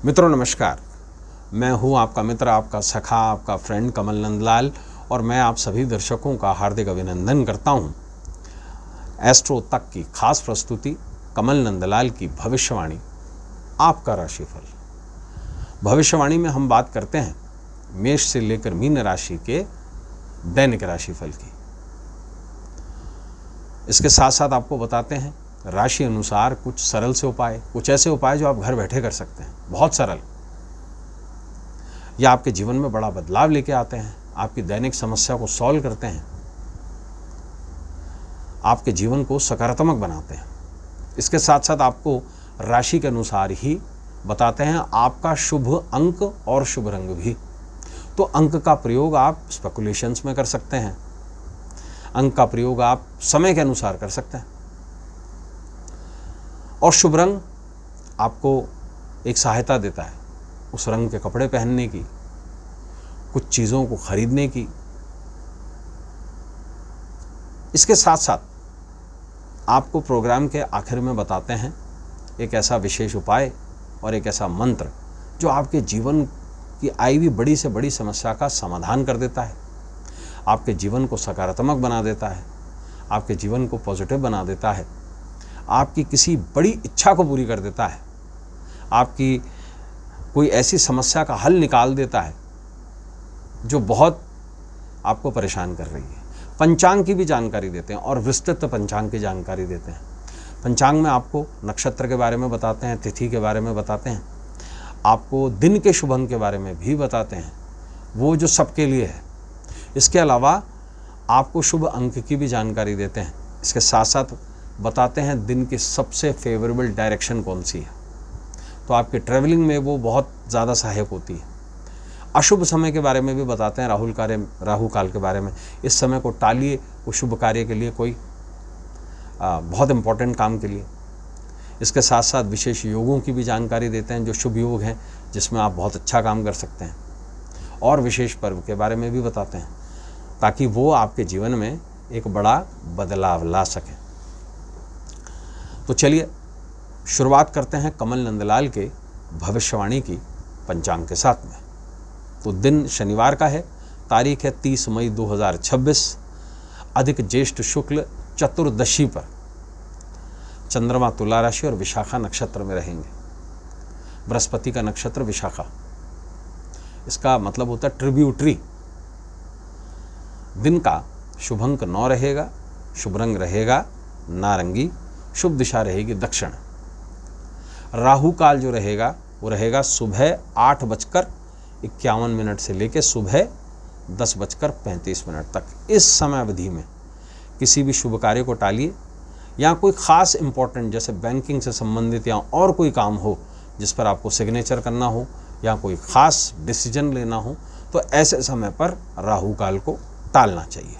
मित्रों नमस्कार, मैं हूं आपका मित्र, आपका सखा, आपका फ्रेंड कमल नंदलाल और मैं आप सभी दर्शकों का हार्दिक अभिनंदन करता हूं। एस्ट्रो तक की खास प्रस्तुति कमल नंदलाल की भविष्यवाणी, आपका राशिफल। भविष्यवाणी में हम बात करते हैं मेष से लेकर मीन राशि के दैनिक राशिफल की। इसके साथ साथ आपको बताते हैं राशि अनुसार कुछ सरल से उपाय, कुछ ऐसे उपाय जो आप घर बैठे कर सकते हैं, बहुत सरल, या आपके जीवन में बड़ा बदलाव लेके आते हैं, आपकी दैनिक समस्या को सॉल्व करते हैं, आपके जीवन को सकारात्मक बनाते हैं। इसके साथ साथ आपको राशि के अनुसार ही बताते हैं आपका शुभ अंक और शुभ रंग भी। तो अंक का प्रयोग आप स्पेकुलेशंस में कर सकते हैं, अंक का प्रयोग आप समय के अनुसार कर सकते हैं, और शुभ रंग आपको एक सहायता देता है उस रंग के कपड़े पहनने की, कुछ चीज़ों को खरीदने की। इसके साथ साथ आपको प्रोग्राम के आखिर में बताते हैं एक ऐसा विशेष उपाय और एक ऐसा मंत्र जो आपके जीवन की आई हुई बड़ी से बड़ी समस्या का समाधान कर देता है, आपके जीवन को सकारात्मक बना देता है, आपके जीवन को पॉजिटिव बना देता है, आपकी किसी बड़ी इच्छा को पूरी कर देता है, आपकी कोई ऐसी समस्या का हल निकाल देता है जो बहुत आपको परेशान कर रही है। पंचांग की भी जानकारी देते हैं और विस्तृत पंचांग की जानकारी देते हैं। पंचांग में आपको नक्षत्र के बारे में बताते हैं, तिथि के बारे में बताते हैं, आपको दिन के शुभ अंक के बारे में भी बताते हैं, वो जो सबके लिए है। इसके अलावा आपको शुभ अंक की भी जानकारी देते हैं। इसके साथ साथ बताते हैं दिन की सबसे फेवरेबल डायरेक्शन कौन सी है, तो आपके ट्रैवलिंग में वो बहुत ज़्यादा सहायक होती है। अशुभ समय के बारे में भी बताते हैं, राहु काल के बारे में। इस समय को टालिए, वो शुभ कार्य के लिए, कोई बहुत इंपॉर्टेंट काम के लिए। इसके साथ साथ विशेष योगों की भी जानकारी देते हैं, जो शुभ योग हैं जिसमें आप बहुत अच्छा काम कर सकते हैं, और विशेष पर्व के बारे में भी बताते हैं ताकि वो आपके जीवन में एक बड़ा बदलाव ला सकें। तो चलिए शुरुआत करते हैं कमल नंदलाल के भविष्यवाणी की पंचांग के साथ में। तो दिन शनिवार का है, तारीख है 30 मई 2026, अधिक ज्येष्ठ शुक्ल चतुर्दशी पर चंद्रमा तुला राशि और विशाखा नक्षत्र में रहेंगे। बृहस्पति का नक्षत्र विशाखा, इसका मतलब होता है ट्रिब्यूटरी। दिन का शुभ अंक 9 रहेगा, शुभ रंग रहेगा नारंगी, शुभ दिशा रहेगी दक्षिण। राहु काल जो रहेगा वो रहेगा सुबह 8:51 से लेकर सुबह 10:35 तक। इस समय अवधि में किसी भी शुभ कार्य को टालिए, या कोई ख़ास इम्पोर्टेंट जैसे बैंकिंग से संबंधित या और कोई काम हो जिस पर आपको सिग्नेचर करना हो या कोई ख़ास डिसीजन लेना हो, तो ऐसे समय पर राहु काल को टालना चाहिए।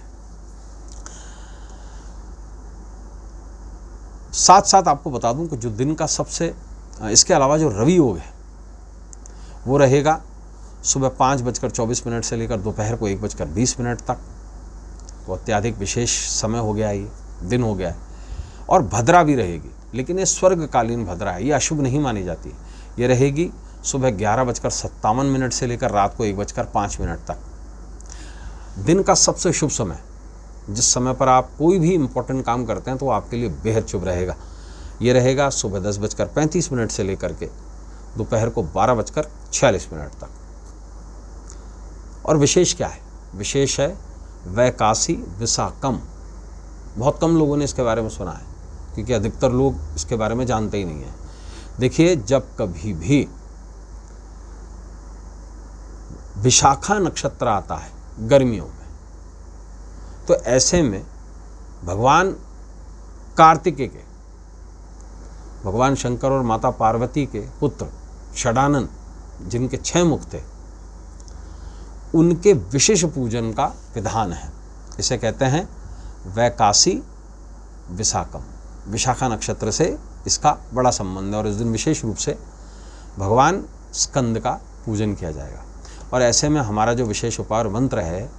साथ साथ आपको बता दूं कि जो दिन का सबसे, इसके अलावा जो रवि योग है वो रहेगा सुबह 5:24 से लेकर दोपहर को 1:20 तक। तो अत्याधिक विशेष समय हो गया है, ये दिन हो गया है। और भद्रा भी रहेगी, लेकिन ये स्वर्गकालीन भद्रा है, ये अशुभ नहीं मानी जाती। ये रहेगी सुबह 11:57 से लेकर रात को 1:05 तक। दिन का सबसे शुभ समय, जिस समय पर आप कोई भी इम्पोर्टेंट काम करते हैं तो आपके लिए बेहद शुभ रहेगा, ये रहेगा सुबह 10:35 से लेकर के दोपहर को 12:46 तक। और विशेष क्या है? विशेष है वैकासी विशाखम। बहुत कम लोगों ने इसके बारे में सुना है, क्योंकि अधिकतर लोग इसके बारे में जानते ही नहीं हैं। देखिए, जब कभी भी विशाखा नक्षत्र आता है गर्मियों में, तो ऐसे में भगवान कार्तिकेय के, भगवान शंकर और माता पार्वती के पुत्र षडानन, जिनके 6 मुख थे, उनके विशेष पूजन का विधान है। इसे कहते हैं वैकासी विशाखम। विशाखा नक्षत्र से इसका बड़ा संबंध है और इस दिन विशेष रूप से भगवान स्कंद का पूजन किया जाएगा। और ऐसे में हमारा जो विशेष उपाय और मंत्र है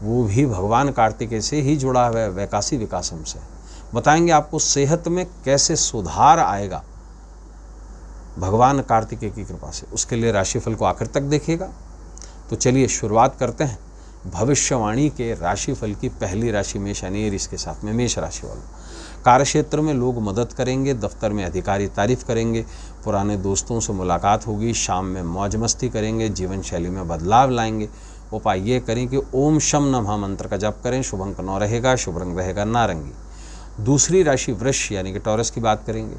वो भी भगवान कार्तिकेय से ही जुड़ा हुआ है, वैकासी विकासम से। बताएंगे आपको सेहत में कैसे सुधार आएगा भगवान कार्तिकेय की कृपा से। उसके लिए राशिफल को आखिर तक देखिएगा। तो चलिए शुरुआत करते हैं भविष्यवाणी के राशिफल की पहली राशि मेष यानी एरीज के साथ में। मेष राशि वालों, कार्यक्षेत्र में लोग मदद करेंगे, दफ्तर में अधिकारी तारीफ करेंगे, पुराने दोस्तों से मुलाकात होगी, शाम में मौज मस्ती करेंगे, जीवन शैली में बदलाव लाएंगे। उपाय ये करें कि ओम शम नमः मंत्र का जप करें। शुभ अंक 9 रहेगा, शुभ रंग रहेगा नारंगी। दूसरी राशि वृष यानी कि टॉरस की बात करेंगे।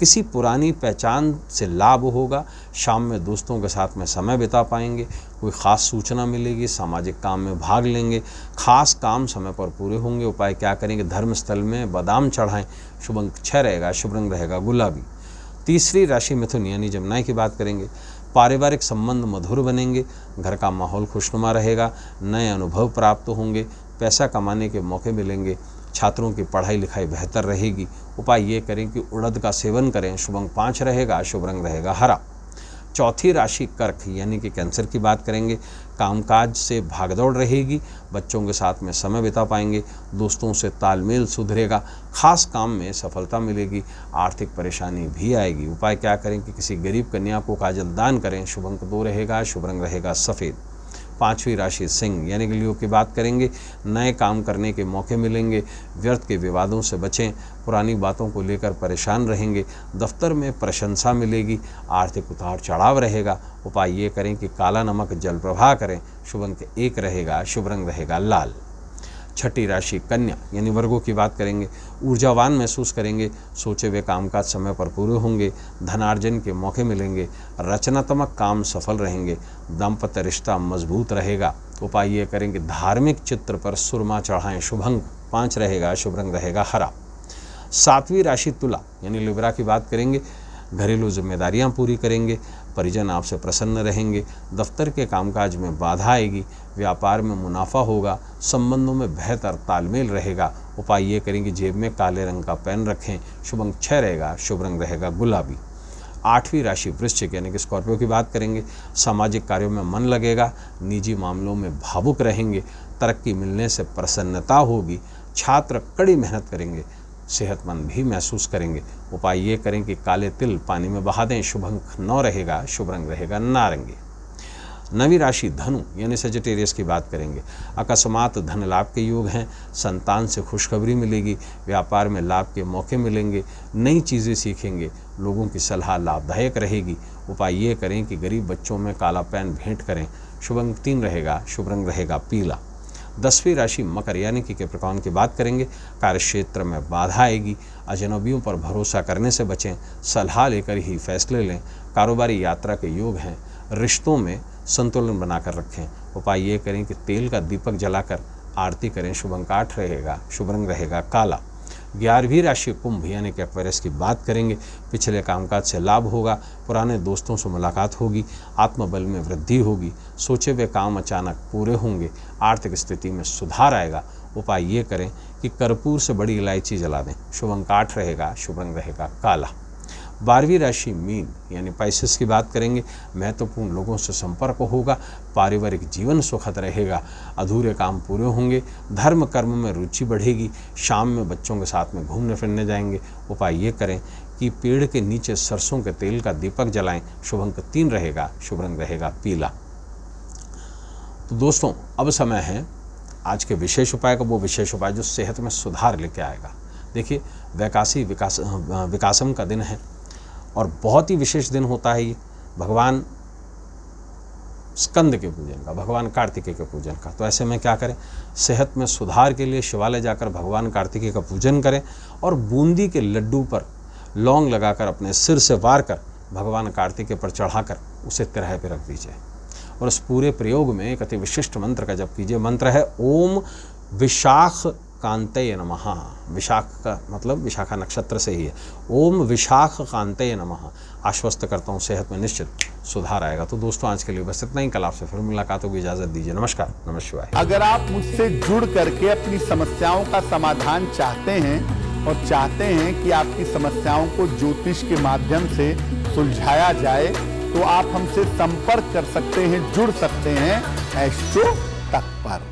किसी पुरानी पहचान से लाभ होगा, शाम में दोस्तों के साथ में समय बिता पाएंगे, कोई ख़ास सूचना मिलेगी, सामाजिक काम में भाग लेंगे, खास काम समय पर पूरे होंगे। उपाय क्या करेंगे, धर्मस्थल में बादाम चढ़ाएं। शुभ अंक 6 रहेगा, शुभ रंग रहेगा गुलाबी। तीसरी राशि मिथुन यानी जमुनाई की बात करेंगे। पारिवारिक संबंध मधुर बनेंगे, घर का माहौल खुशनुमा रहेगा, नए अनुभव प्राप्त होंगे, पैसा कमाने के मौके मिलेंगे, छात्रों की पढ़ाई लिखाई बेहतर रहेगी। उपाय ये करें कि उड़द का सेवन करें। शुभ अंक 5 रहेगा, शुभ रंग रहेगा हरा। चौथी राशि कर्क यानी कि कैंसर की बात करेंगे। कामकाज से भागदौड़ रहेगी, बच्चों के साथ में समय बिता पाएंगे, दोस्तों से तालमेल सुधरेगा, खास काम में सफलता मिलेगी, आर्थिक परेशानी भी आएगी। उपाय क्या करें कि किसी गरीब कन्या को काजल दान करें। शुभ अंक 2 रहेगा, शुभ रंग रहेगा सफ़ेद। पांचवी राशि सिंह यानी कि लियो की बात करेंगे। नए काम करने के मौके मिलेंगे, व्यर्थ के विवादों से बचें, पुरानी बातों को लेकर परेशान रहेंगे, दफ्तर में प्रशंसा मिलेगी, आर्थिक उतार चढ़ाव रहेगा। उपाय ये करें कि काला नमक जल प्रवाह करें। शुभ अंक 1 रहेगा, शुभ रंग रहेगा लाल। छठी राशि कन्या यानी वर्गों की बात करेंगे। ऊर्जावान महसूस करेंगे, सोचे हुए कामकाज समय पर पूरे होंगे, धनार्जन के मौके मिलेंगे, रचनात्मक काम सफल रहेंगे, दाम्पत्य रिश्ता मजबूत रहेगा। उपाय ये करेंगे धार्मिक चित्र पर सुरमा चढ़ाएं। शुभ अंक 5 रहेगा, शुभ रंग रहेगा हरा। सातवीं राशि तुला यानी लिब्रा की बात करेंगे। घरेलू जिम्मेदारियां पूरी करेंगे, परिजन आपसे प्रसन्न रहेंगे, दफ्तर के कामकाज में बाधा आएगी, व्यापार में मुनाफा होगा, संबंधों में बेहतर तालमेल रहेगा। उपाय ये करेंगे जेब में काले रंग का पेन रखें। शुभ अंक 6 रहेगा, शुभ रंग रहेगा गुलाबी। आठवीं राशि वृश्चिक यानी कि स्कॉर्पियो की बात करेंगे। सामाजिक कार्यों में मन लगेगा, निजी मामलों में भावुक रहेंगे, तरक्की मिलने से प्रसन्नता होगी, छात्र कड़ी मेहनत करेंगे, सेहतमंद भी महसूस करेंगे। उपाय ये करें कि काले तिल पानी में बहा दें। शुभ अंक 9 रहेगा, शुभ रंग रहेगा नारंगी। नवी राशि धनु यानी सजिटेरियस की बात करेंगे। अकस्मात धन लाभ के योग हैं, संतान से खुशखबरी मिलेगी, व्यापार में लाभ के मौके मिलेंगे, नई चीज़ें सीखेंगे, लोगों की सलाह लाभदायक रहेगी। उपाय ये करें कि गरीब बच्चों में काला पेन भेंट करें। शुभ अंक 3 रहेगा, शुभ रंग रहेगा पीला। 10वीं राशि मकर यानी कि कैप्रिकॉर्न की बात करेंगे। कार्यक्षेत्र में बाधा आएगी, अजनबियों पर भरोसा करने से बचें, सलाह लेकर ही फैसले लें, कारोबारी यात्रा के योग हैं, रिश्तों में संतुलन बनाकर रखें। उपाय ये करें कि तेल का दीपक जलाकर आरती करें। शुभ अंक 8 रहेगा, शुभ रंग रहेगा काला। 11वीं राशि कुंभ यानी कि एक्वेरियस की बात करेंगे। पिछले कामकाज से लाभ होगा, पुराने दोस्तों से मुलाकात होगी, आत्मबल में वृद्धि होगी, सोचे हुए काम अचानक पूरे होंगे, आर्थिक स्थिति में सुधार आएगा। उपाय ये करें कि कर्पूर से बड़ी इलायची जला दें। शुभ अंक 8 रहेगा, शुभ रंग रहेगा काला। 12वीं राशि मीन यानी पाइसेस की बात करेंगे। महत्वपूर्ण लोगों से संपर्क होगा, पारिवारिक जीवन सुखद रहेगा, अधूरे काम पूरे होंगे, धर्म कर्म में रुचि बढ़ेगी, शाम में बच्चों के साथ में घूमने फिरने जाएंगे। उपाय ये करें कि पेड़ के नीचे सरसों के तेल का दीपक जलाएं। शुभ अंक 3 रहेगा, शुभ रंग रहेगा पीला। तो दोस्तों अब समय है आज के विशेष उपाय का, वो विशेष उपाय जो सेहत में सुधार लेके आएगा। देखिए वैकासी विकासम का दिन है और बहुत ही विशेष दिन होता है ये भगवान स्कंद के पूजन का, भगवान कार्तिकेय के पूजन का। तो ऐसे में क्या करें, सेहत में सुधार के लिए शिवालय जाकर भगवान कार्तिकेय का पूजन करें और बूंदी के लड्डू पर लौंग लगाकर अपने सिर से वार कर भगवान कार्तिकेय पर चढ़ाकर उसे तिरहे पर रख दीजिए। और उस पूरे प्रयोग में एक अति विशिष्ट मंत्र का जप कीजिए। मंत्र है ओम विशाख कांतेय नमः। विशाख का मतलब विशाखा नक्षत्र से ही है। ओम विशाख कांतेय नमः। आश्वस्त करता हूँ सेहत में निश्चित सुधार आएगा। तो दोस्तों आज के लिए बस इतना ही। कल आपसे फिर मुलाकात होगी, इजाजत दीजिए। नमस्कार, नमः शिवाय। अगर आप मुझसे जुड़ करके अपनी समस्याओं का समाधान चाहते हैं और चाहते हैं कि आपकी समस्याओं को ज्योतिष के माध्यम से सुलझाया जाए, तो आप हमसे संपर्क कर सकते हैं, जुड़ सकते हैं एस्ट्रो तक पर।